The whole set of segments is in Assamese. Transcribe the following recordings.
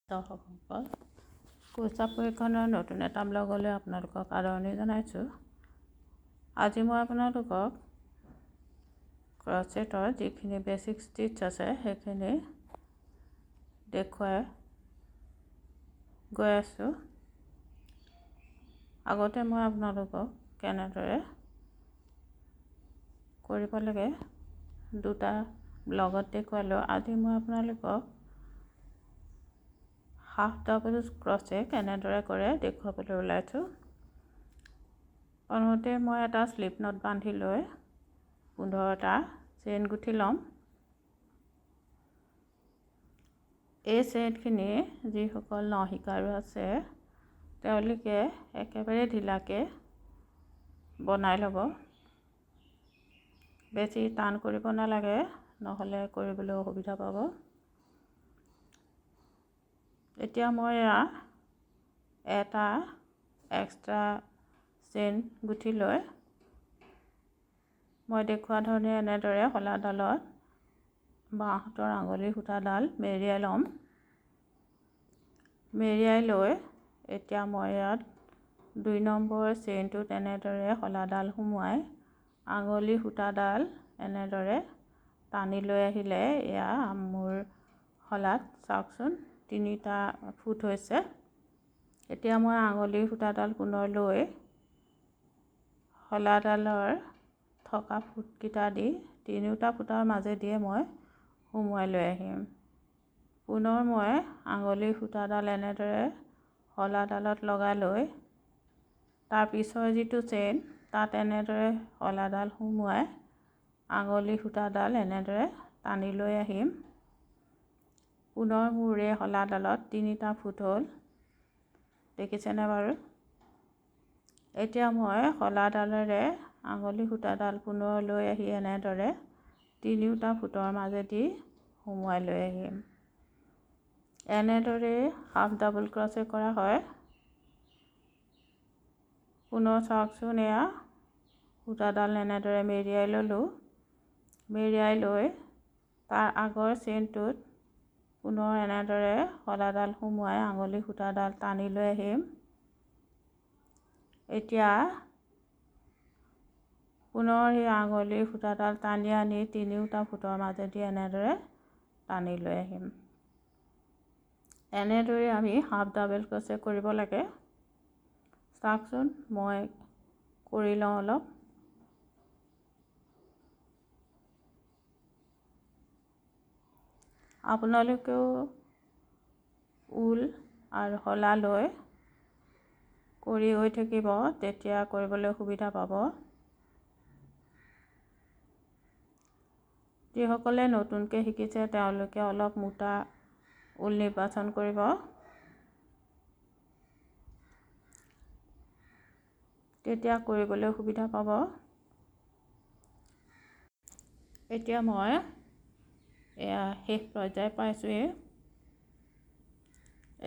দৰ্শকসকল, কোৰ্চা পৰীক্ষণৰ নতুন এটা ব্লগলৈ আপোনালোকক আদৰণি জনাইছোঁ। আজি মই আপোনালোকক ক্ৰচেটৰ যিখিনি বেছিক ষ্টিচ আছে সেইখিনি দেখুৱাই গৈ আছোঁ। আগতে মই আপোনালোকক কেনেদৰে কৰিব লাগে দুটা ব্লগত দেখুৱালোঁ। আজি মই আপোনালোকক হাফ ডাবল ক্ৰচে কেনেদৰে কৰে দেখুৱাবলৈ ওলাইছোঁ। প্ৰথমতে মই এটা স্লিপ নট বান্ধি লৈ 15টা চেইন গুঠি ল'ম। এই চেইনখিনি যিসকল নশিকাৰু আছে তেওঁলোকে একেবাৰে ঢিলাকৈ বনাই ল'ব। বেছি টান কৰিব নালাগে, নহ'লে কৰিবলৈ অসুবিধা পাব। এতিয়া মই এটা এক্সট্ৰা চেইন গুঠি লৈ মই দেখুওৱা ধৰণে এনেদৰে শলাডালত বাঁহতৰ আঙুলি সূতাডাল মেৰিয়াই ল'ম। মেৰিয়াই লৈ এতিয়া মই ইয়াত 2 নম্বৰ চেইনটোত এনেদৰে শলাডাল সোমোৱাই আঙুলি সূতাডাল এনেদৰে টানি লৈ আহিলে এয়া মোৰ শলাত চাওকচোন 3টা ফুট হৈছে। এতিয়া মই আঙুলি সূতাডাল পুনৰ লৈ শলাডালৰ থকা ফুটকেইটা দি 3টা ফুটাৰ মাজেদিয়ে মই সোমোৱাই লৈ আহিম। পুনৰ মই আঙুলি সূতাডাল এনেদৰে শলাডালত লগাই লৈ তাৰ পিছৰ যিটো চেইন তাত এনেদৰে শলাডাল সোমোৱাই আঙুলি সূতাডাল এনেদৰে টানি লৈ আহিম। পুনৰ মোৰ এই শলাডালত 3টা ফুট হ'ল, দেখিছেনে বাৰু? এতিয়া মই শলাডালেৰে আঙুলি সূতাডাল পুনৰ লৈ আহি এনেদৰে 3টা ফুটৰ মাজেদি সোমোৱাই লৈ আহিম। এনেদৰে হাফ ডাবল ক্ৰচে কৰা হয়। পুনৰ চাওকচোন, এয়া সূতাডাল এনেদৰে মেৰিয়াই ল'লোঁ। মেৰিয়াই লৈ তাৰ আগৰ চেইনটোত পুনৰ এনেদৰে শলাডাল সোমোৱাই আঙুলি সূতাডাল টানি লৈ আহিম। এতিয়া পুনৰ সেই আঙুলি সূতাডাল টানি আনি 3টা ফুটৰ মাজেদি এনেদৰে টানি লৈ আহিম। এনেদৰে আমি হাফ ডাবল ক্ৰচে কৰিব লাগে। চাওকচোন, মই কৰি লওঁ অলপ। আপোনালোকেও ঊল আৰু শলা লৈ কৰি গৈ থাকিব, তেতিয়া কৰিবলৈ সুবিধা পাব। যিসকলে নতুনকৈ শিকিছে তেওঁলোকে অলপ মোটা ঊল নিৰ্বাচন কৰিব। তেতিয়া কৰিবলৈ সুবিধা পাব। এতিয়া মই এয়া শেষ পৰ্যায় পাইছোঁৱেই।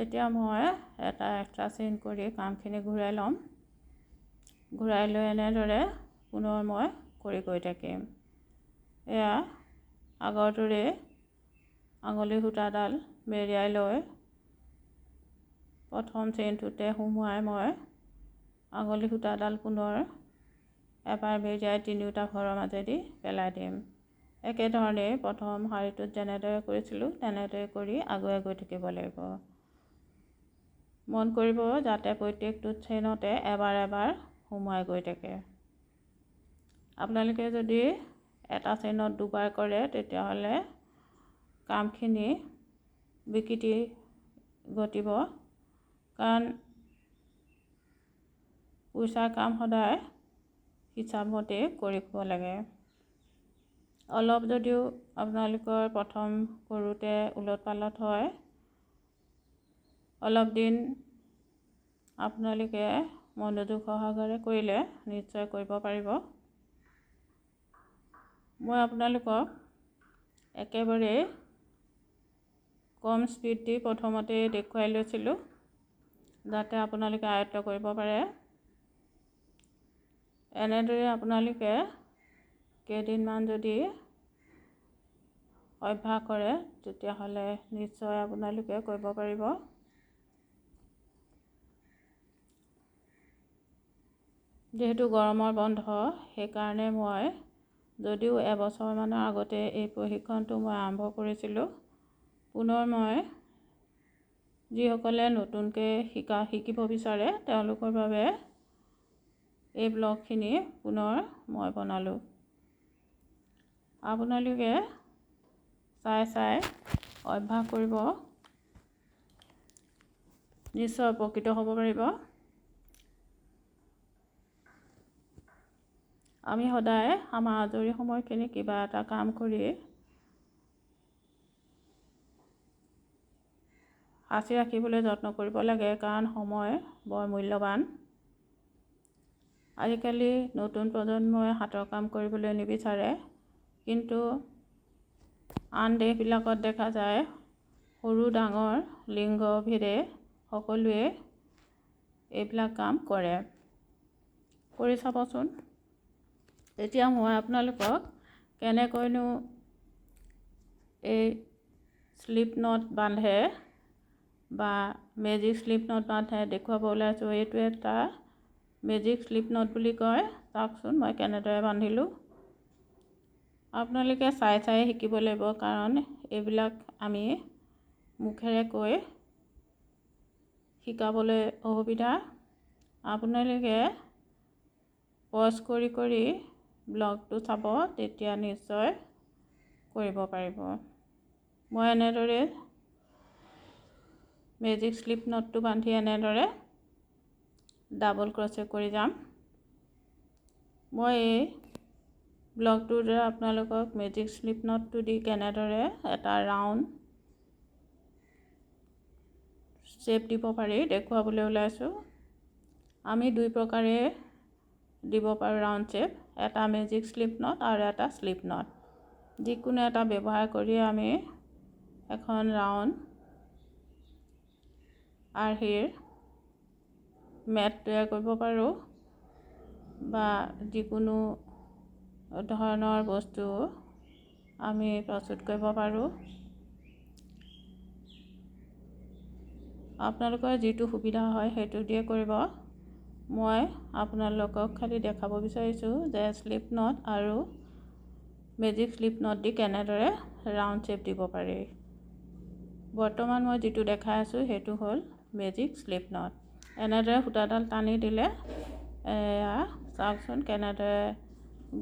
এতিয়া মই এটা এক্সট্ৰা চেইন কৰি কামখিনি ঘূৰাই ল'ম। ঘূৰাই লৈ এনেদৰে পুনৰ মই কৰি গৈ থাকিম। এয়া আগৰ দৰে আঙুলি সূতাডাল মেৰিয়াই লৈ প্ৰথম চেইনটোতে সোমোৱাই মই আঙুলি সূতাডাল পুনৰ এবাৰ মেৰিয়াই 3টা ঘৰৰ মাজেদি পেলাই দিম। একেধৰণে প্ৰথম শাৰীটোত যেনেদৰে কৰিছিলোঁ তেনেদৰে কৰি আগুৱাই গৈ থাকিব লাগিব। মন কৰিব যাতে প্ৰত্যেকটো চেইনতে এবাৰ এবাৰ সোমোৱাই গৈ থাকে। আপোনালোকে যদি এটা চেইনত দুবাৰ কৰে তেতিয়াহ'লে কামখিনি বিকৃতি ঘটিব, কাৰণ কুৰ্চাৰ কাম সদায় হিচাপমতে কৰিব লাগে। অলপ যদিও আপোনালোকৰ প্ৰথম কৰোঁতে ওলট পালট হয়, অলপ দিন আপোনালোকে মনোযোগ সহকাৰে কৰিলে নিশ্চয় কৰিব পাৰিব। মই আপোনালোকক একেবাৰে কম স্পীড দি প্ৰথমতে দেখুৱাই লৈছিলোঁ যাতে আপোনালোকে আয়ত্ব কৰিব পাৰে। এনেদৰে আপোনালোকে কেইদিনমান যদি অভ্যাস কৰে তেতিয়াহ'লে নিশ্চয় আপোনালোকে কৰিব পাৰিব। যিহেতু গৰমৰ বন্ধ, সেইকাৰণে মই যদিও এবছৰমানৰ আগতে এই প্ৰশিক্ষণটো মই আৰম্ভ কৰিছিলোঁ, পুনৰ মই যিসকলে নতুনকৈ শিকিব বিচাৰে তেওঁলোকৰ বাবে এই ব্লগখিনি পুনৰ মই বনালোঁ। আপোনালোকে চাই অভ্যাস কৰিব, নিশ্চয় উপকৃত হ'ব পাৰিব। আমি সদায় আমাৰ আজৰি সময়খিনি কিবা এটা কাম কৰি সাঁচি ৰাখিবলৈ যত্ন কৰিব লাগে, কাৰণ সময় বৰ মূল্যৱান। আজিকালি নতুন প্ৰজন্মই হাতৰ কাম কৰিবলৈ নিবিচাৰে, কিন্তু আন দেশবিলাকত দেখা যায় সৰু ডাঙৰ লিংগ ভেদে সকলোৱে এইবিলাক কাম কৰে। কৰি চাবচোন। এতিয়া মই আপোনালোকক কেনেকৈনো এই স্লিপ নট বান্ধে বা মেজিক স্লিপ নট বান্ধে দেখুৱাব ওলাইছোঁ। এইটো এটা মেজিক স্লিপ নট বুলি কয়। চাওকচোন মই কেনেদৰে বান্ধিলোঁ। আপোনালোকে চাই শিকিব লাগিব, কাৰণ এইবিলাক আমি মুখেৰে কৈ শিকাবলৈ অসুবিধা। আপোনালোকে পজ কৰি ব্লগটো চাব, তেতিয়া নিশ্চয় কৰিব পাৰিব। মই এনেদৰে মেজিক স্লিপ নটটো বান্ধি এনেদৰে ডাবল ক্ৰচে কৰি যাম। মই এই ব্লগটোৰ দ্বাৰা আপোনালোকক মেজিক স্লিপ নটটো দি কেনেদৰে এটা ৰাউণ্ড শ্বেপ দিব পাৰি দেখুৱাবলৈ ওলাইছোঁ। আমি দুই প্ৰকাৰে দিব পাৰোঁ ৰাউণ্ড শ্বেপ, এটা মেজিক স্লিপ নট আৰু এটা স্লিপ নট। যিকোনো এটা ব্যৱহাৰ কৰি আমি এখন ৰাউণ্ড আৰ্হিৰ মেট তৈয়াৰ কৰিব পাৰোঁ, বা যিকোনো ধৰণৰ বস্তু আমি প্ৰস্তুত কৰিব পাৰোঁ। আপোনালোকৰ যিটো সুবিধা হয় সেইটো দিয়ে কৰিব। মই আপোনালোকক খালি দেখাব বিচাৰিছোঁ যে স্লিপ নট আৰু মেজিক স্লিপ নট দি কেনেদৰে ৰাউণ্ড শ্বেপ দিব পাৰি। বৰ্তমান মই যিটো দেখাই আছোঁ সেইটো হ'ল মেজিক স্লিপ নট। এনেদৰে সূতাডাল টানি দিলে এয়া চাওকচোন কেনেদৰে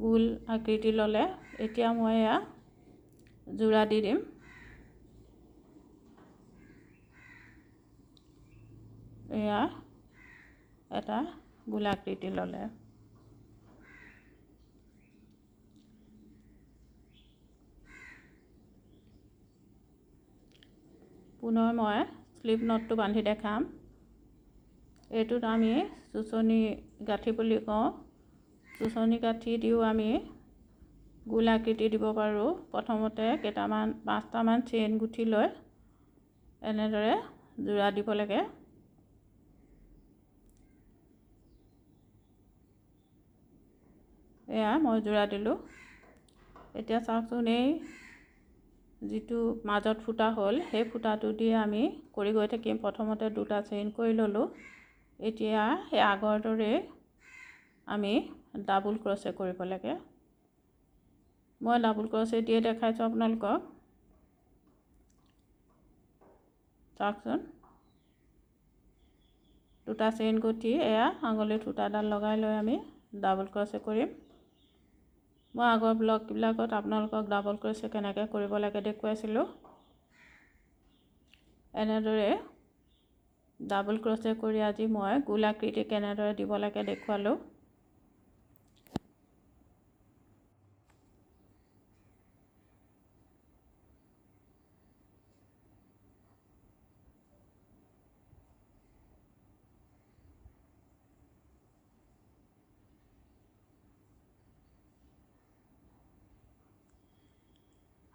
গোল আকৃতি ল'লে। এতিয়া মই এয়া যোৰা দি দিম। এয়া এটা গোলাকৃতি ল'লে। পুনৰ মই স্লিপ নটটো বান্ধি দেখাম। এইটোত আমি চুচনি গাঁঠি বুলি কওঁ। চুচনি গাঁঠি দিও আমি গোলাকৃতি দিব পাৰোঁ। প্ৰথমতে 5টামান চেইন গুঠি লৈ এনেদৰে যোৰা দিব লাগে। এয়া মই যোৰা দিলোঁ। এতিয়া চাওকচোন, এই যিটো মাজত ফুটা হ'ল সেই ফুটাটো দিয়ে আমি কৰি গৈ থাকিম। প্ৰথমতে 2টা চেইন কৰি ল'লোঁ। এতিয়া সেই আগৰ দৰে আমি ডাবল ক্ৰচে কৰিব লাগে। মই ডাবল ক্ৰচে দিয়ে দেখাইছোঁ আপোনালোকক। চাওকচোন, 2টা চেইন গুঠি এয়া আঙুলিত সূতাডাল লগাই লৈ আমি ডাবল ক্ৰচে কৰিম। মই আগৰ ব্লগবিলাকত আপোনালোকক ডাবল ক্ৰচে কেনেকৈ কৰিব লাগে দেখুৱাইছিলোঁ। এনেদৰে ডাবল ক্ৰচে কৰি আজি মই গোলাকৃতি কেনেদৰে দিব লাগে দেখুৱালোঁ।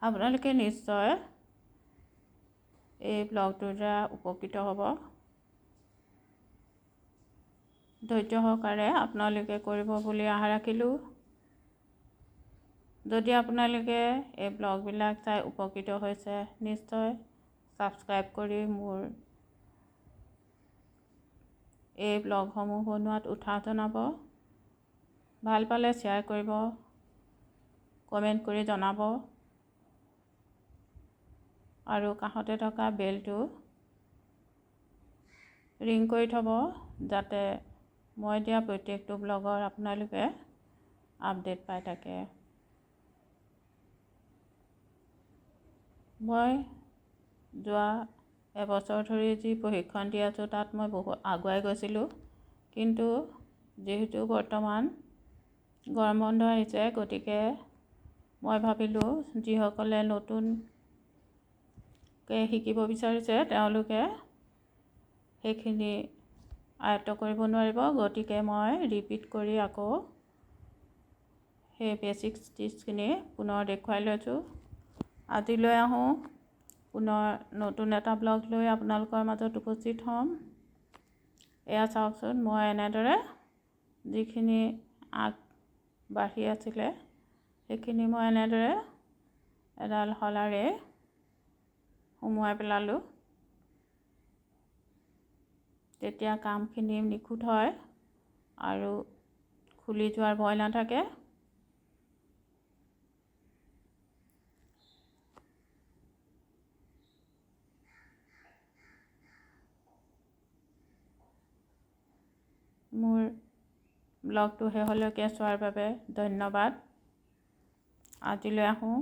আপোনালোকে নিশ্চয় এই ব্লগটোৰ দ্বাৰা উপকৃত হ'ব। ধৈৰ্য সহকাৰে আপোনালোকে কৰিব বুলি আশা ৰাখিলোঁ। যদি আপোনালোকে এই ব্লগবিলাক চাই উপকৃত হৈছে, নিশ্চয় ছাবস্ক্ৰাইব কৰি মোৰ এই ব্লগসমূহ বনোৱাত উৎসাহ জনাব। ভাল পালে শ্বেয়াৰ কৰিব, কমেণ্ট কৰি জনাব আৰু কাষতে থকা বেলটো ৰিং কৰি থ'ব, যাতে মই দিয়া প্ৰত্যেকটো ব্লগৰ আপোনালোকে আপডেট পাই থাকে। মই যোৱা এবছৰ ধৰি যি প্ৰশিক্ষণ দি আছোঁ তাত মই বহুত আগুৱাই গৈছিলোঁ, কিন্তু যিহেতু বৰ্তমান গৰম বন্ধ আহিছে, গতিকে মই ভাবিলোঁ যিসকলে নতুনকৈ শিকিব বিচাৰিছে তেওঁলোকে সেইখিনি আয়ত্ব কৰিব নোৱাৰিব, গতিকে মই ৰিপিট কৰি আকৌ সেই বেছিক টিপছখিনি পুনৰ দেখুৱাই লৈছোঁ। আজিলৈ আহোঁ, পুনৰ নতুন এটা ব্লগ লৈ আপোনালোকৰ মাজত উপস্থিত হ'ম। এয়া চাওকচোন, মই এনেদৰে যিখিনি বাঢ়ি আছিলে সেইখিনি মই এনেদৰে এডাল শলাৰে সুমুৱাই পেলালোঁ। তেতিয়া কামখিনি নিখুঁত হয় আৰু খুলি যোৱাৰ ভয় নাথাকে। মোৰ ব্লগটো শেষলৈকে চোৱাৰ বাবে ধন্যবাদ। আজিলৈ আহোঁ।